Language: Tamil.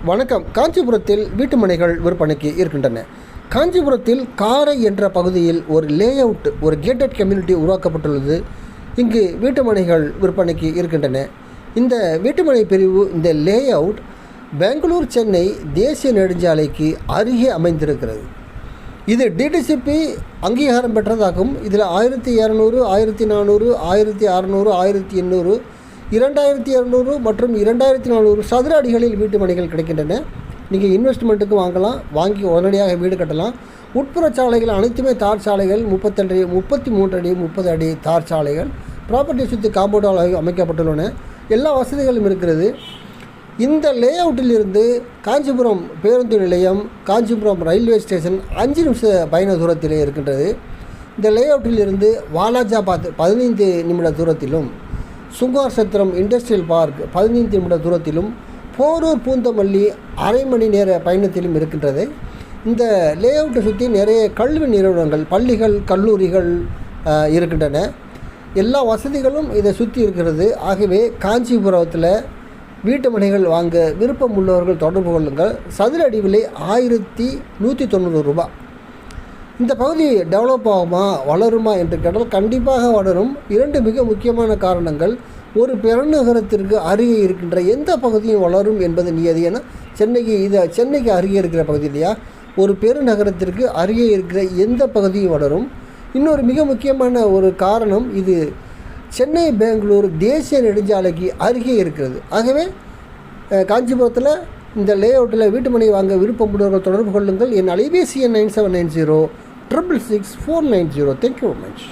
வணக்கம். காஞ்சிபுரத்தில் வீட்டு மனைகள் விற்பனைக்கு இருக்கின்றன. காஞ்சிபுரத்தில் காரை என்ற பகுதியில் ஒரு லேஅவுட், ஒரு கேட்டட் கம்யூனிட்டி உருவாக்கப்பட்டுள்ளது. இங்கு வீட்டு மனைகள் விற்பனைக்கு இருக்கின்றன. இந்த வீட்டுமனை பிரிவு, இந்த லேஅவுட் பெங்களூர் சென்னை தேசிய நெடுஞ்சாலைக்கு அருகே அமைந்திருக்கிறது. இது டிடிசிபி அங்கீகாரம் பெற்றதாகும். இதில் 1200, 1400, 1600, 1800, 2200 மற்றும் 2400 சதுர அடிகளில் வீட்டு மனைகள் கிடைக்கின்றன. நீங்கள் இன்வெஸ்ட்மெண்ட்டுக்கு வாங்கலாம், வாங்கி உடனடியாக வீடு கட்டலாம். உட்புற சாலைகள் அனைத்துமே தார் சாலைகள், 32 அடி, 33 அடி, 30 அடி தார் சாலைகள். ப்ராப்பர்ட்டி சுற்றி காம்பவுண்டால் அமைக்கப்பட்டுள்ளன. எல்லா வசதிகளும் இருக்கிறது. இந்த லேஅவுட்டில் இருந்து காஞ்சிபுரம் பேருந்து நிலையம், காஞ்சிபுரம் ரயில்வே ஸ்டேஷன் 5 நிமிஷ பயண தூரத்திலே இருக்கின்றது. இந்த லேஅவுட்டில் இருந்து வாலாஜாபாத் 15 நிமிட தூரத்திலும், சுங்கார் சத்திரம் இண்டஸ்ட்ரியல் பார்க் 15 நிமிட தூரத்திலும், போரூர் பூந்தமல்லி அரை மணி நேர பயணத்திலும் இருக்கின்றது. இந்த லேஅவுட்டை சுற்றி நிறைய கல்வி நிறுவனங்கள், பள்ளிகள், கல்லூரிகள் இருக்கின்றன. எல்லா வசதிகளும் இதை சுற்றி இருக்கிறது. ஆகவே காஞ்சிபுரத்தில் வீட்டு மனைகள் வாங்க விருப்பம் உள்ளவர்கள் தொடர்பு கொள்ளுங்கள். சதுர அடி விலை 1190 ரூபாய். இந்த பகுதி டெவலப் ஆகுமா, வளருமா என்று கேட்டால் கண்டிப்பாக வளரும். 2 மிக முக்கியமான காரணங்கள். ஒரு பெருநகரத்திற்கு அருகே இருக்கின்ற எந்த பகுதியும் வளரும் என்பது நியதி. ஏன்னா சென்னைக்கு அருகே இருக்கிற பகுதி இல்லையா, ஒரு பெருநகரத்திற்கு அருகே இருக்கிற எந்த பகுதியும் வளரும். இன்னொரு மிக முக்கியமான ஒரு காரணம், இது சென்னை பெங்களூர் தேசிய நெடுஞ்சாலைக்கு அருகே இருக்கிறது. ஆகவே காஞ்சிபுரத்தில் இந்த லேஅவுட்டில் வீட்டு மனை வாங்க விருப்பம் உள்ளவர்கள் தொடர்பு கொள்ளுங்கள். என் அலைபேசி எண் 9790 666 490. Thank you very much.